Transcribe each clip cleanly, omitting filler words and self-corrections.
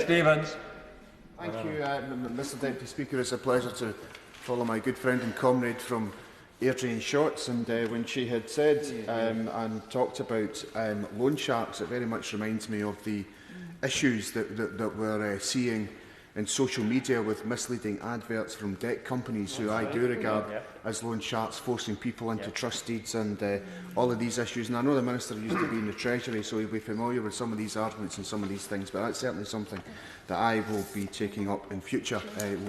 Stevens. Thank you, Mr Deputy Speaker. It's a pleasure to follow my good friend and comrade from Airdrie Shorts, and when she had said and talked about loan sharks, it very much reminds me of the issues that we're seeing in social media with misleading adverts from debt companies who I do regard as loan sharks, forcing people into trust deeds and all of these issues. And I know the Minister used to be in the Treasury, so he'll be familiar with some of these arguments and some of these things, but that's certainly something that I will be taking up in future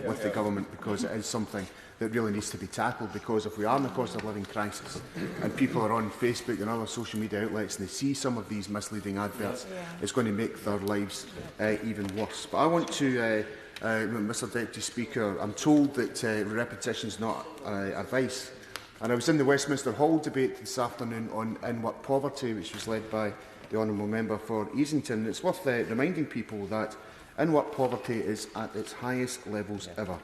with the Government, because it is something that really needs to be tackled. Because if we are in a cost of living crisis and people are on Facebook and other social media outlets and they see some of these misleading adverts, it's going to make their lives even worse. But I want to, Mr Deputy Speaker, I'm told that repetition is not advice. And I was in the Westminster Hall debate this afternoon on in-work poverty, which was led by the Honourable Member for Easington. It's worth reminding people that in-work poverty is at its highest levels ever,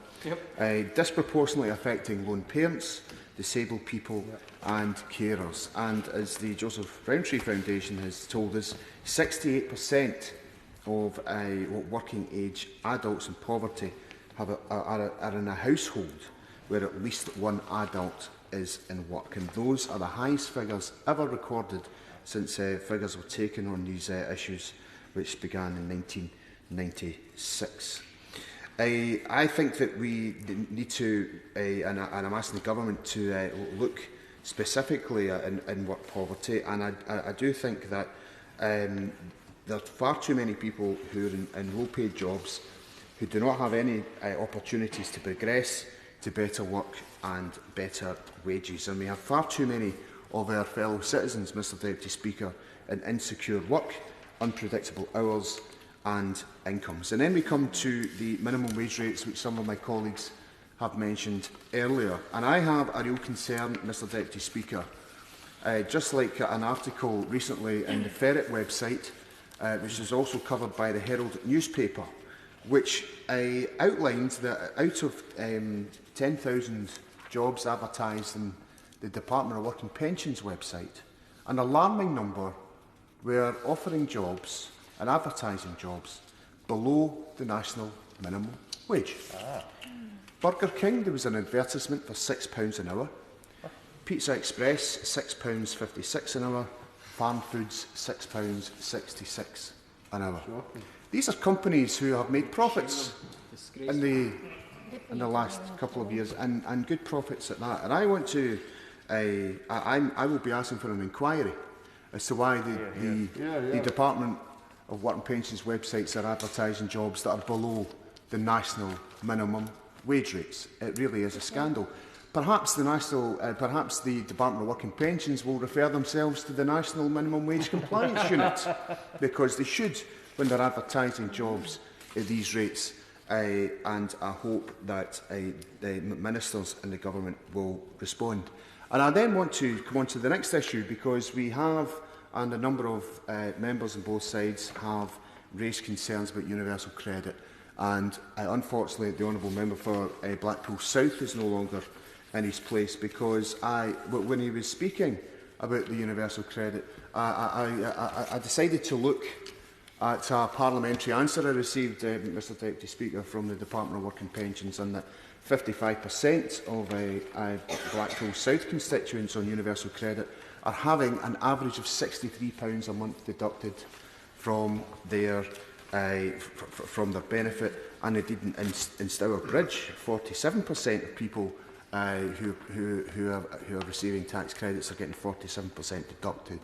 disproportionately affecting lone parents, disabled people and carers. And as the Joseph Rowntree Foundation has told us, 68% of working age adults in poverty are in a household where at least one adult is in work. And those are the highest figures ever recorded since figures were taken on these issues, which began in 1996. I think that we need to, and I'm asking the Government to look specifically at in-work poverty, and I do think that there are far too many people who are in low-paid jobs who do not have any opportunities to progress to better work and better wages. And we have far too many of our fellow citizens, Mr Deputy Speaker, in insecure work, unpredictable hours and incomes. And then we come to the minimum wage rates, which some of my colleagues have mentioned earlier. And I have a real concern, Mr Deputy Speaker, just like an article recently in the Ferret website, which is also covered by the Herald newspaper, which outlined that out of 10,000 jobs advertised in the Department of Work and Pensions website, an alarming number were offering jobs and advertising jobs below the national minimum wage. Burger King, there was an advertisement for £6 an hour. Pizza Express, £6.56 an hour. Farm Foods, £6.66 an hour. These are companies who have made profits in the last couple of years, and good profits at that. And I want to, I will be asking for an inquiry as to why the Department of Work and Pensions websites are advertising jobs that are below the national minimum wage rates. It really is a scandal. Perhaps the Department of Work and Pensions will refer themselves to the National Minimum Wage Compliance Unit, because they should when they're advertising jobs at these rates. And I hope that the ministers in the Government will respond. And I then want to come on to the next issue, because we have, and a number of members on both sides have raised concerns about universal credit. And unfortunately, the Honourable Member for Blackpool South is no longer in his place, because when he was speaking about the universal credit, I decided to look at a parliamentary answer I received, Mr Deputy Speaker, from the Department of Work and Pensions, and that 55% of Blackpool South constituents on universal credit are having an average of £63 a month deducted from their benefit. And indeed in Stourbridge, 47% of people who are receiving tax credits are getting 47% deducted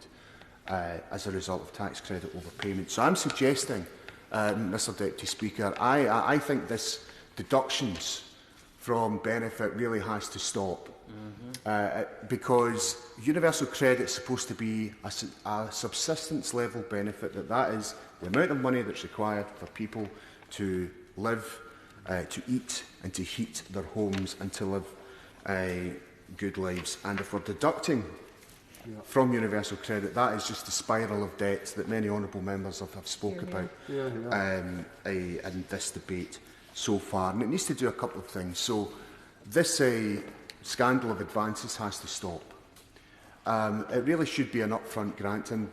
as a result of tax credit overpayment. So I'm suggesting, Mr Deputy Speaker, I think this deductions from benefit really has to stop, because universal credit is supposed to be a subsistence level benefit. That is the amount of money that's required for people to live, to eat and to heat their homes and to live good lives. And if we're deducting from universal credit, that is just the spiral of debt that many honourable members have spoke about in this debate so far. And it needs to do a couple of things. So this scandal of advances has to stop. It really should be an upfront grant, and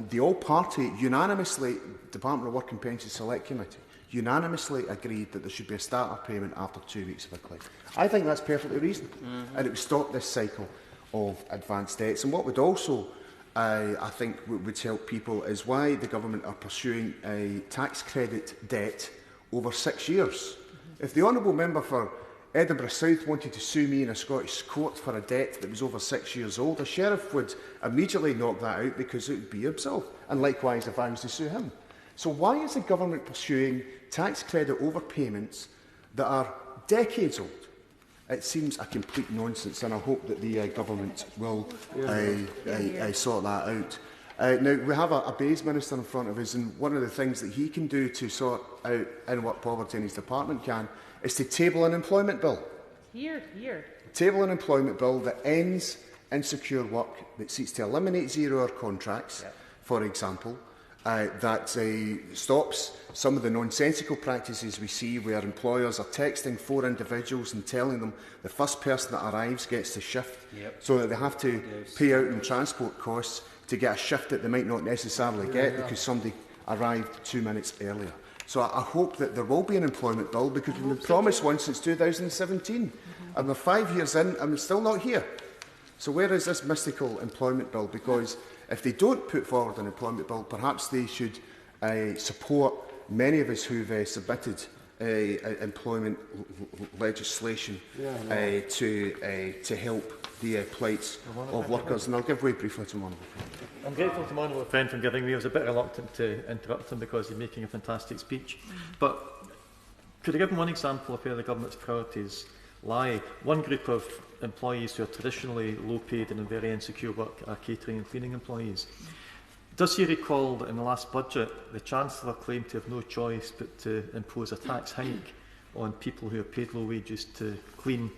the all-party unanimously, Department of Work and Pensions Select Committee, unanimously agreed that there should be a start-up payment after 2 weeks of a claim. I think that's perfectly reasonable, and it would stop this cycle of advanced debts. And what would also, I think, would help people is why the government are pursuing a tax credit debt over 6 years. If the honourable member for Edinburgh South wanted to sue me in a Scottish court for a debt that was over 6 years old, a sheriff would immediately knock that out because it would be absolved, and likewise if I was to sue him. So why is the government pursuing tax credit overpayments that are decades old? It seems a complete nonsense, and I hope that the government will sort that out. Now, we have a Bays Minister in front of us, and one of the things that he can do to sort out in-work poverty in his department is to table an employment bill. Here. Table an employment bill that ends insecure work, that seeks to eliminate zero-hour contracts, for example, that stops some of the nonsensical practices we see where employers are texting 4 individuals and telling them the first person that arrives gets the shift, so that they have to pay out in transport costs to get a shift that they might not necessarily get because somebody arrived 2 minutes earlier. So I hope that there will be an employment bill, because we've been promised one since 2017, and we're 5 years in and we're still not here. So where is this mystical employment bill? Because if they don't put forward an employment bill, perhaps they should support many of us who've submitted employment legislation to help the plights of workers. And I'll give way briefly to Monica. I'm grateful to my honourable friend for giving me. I was a bit reluctant to interrupt him because he's making a fantastic speech. But could I give him one example of where the government's priorities lie? One group of employees who are traditionally low paid and in very insecure work are catering and cleaning employees. Does he recall that in the last budget the Chancellor claimed to have no choice but to impose a tax hike on people who are paid low wages to clean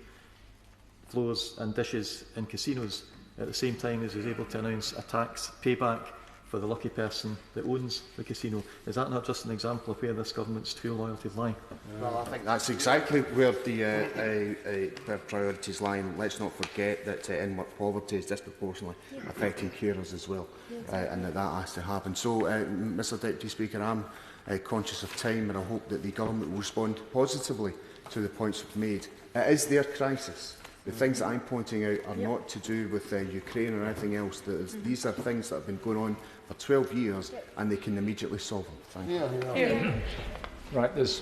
floors and dishes in casinos, at the same time as he was able to announce a tax payback for the lucky person that owns the casino? Is that not just an example of where this government's true loyalties lie? Well, I think that's exactly where the priorities lie. And let's not forget that in-work poverty is disproportionately affecting carers as well, and that has to happen. So, Mr Deputy Speaker, I'm conscious of time, and I hope that the government will respond positively to the points we've made. It is their crisis. The things that I'm pointing out are not to do with Ukraine or anything else. These are things that have been going on for 12 years, and they can immediately solve them. Thank you. Right, there's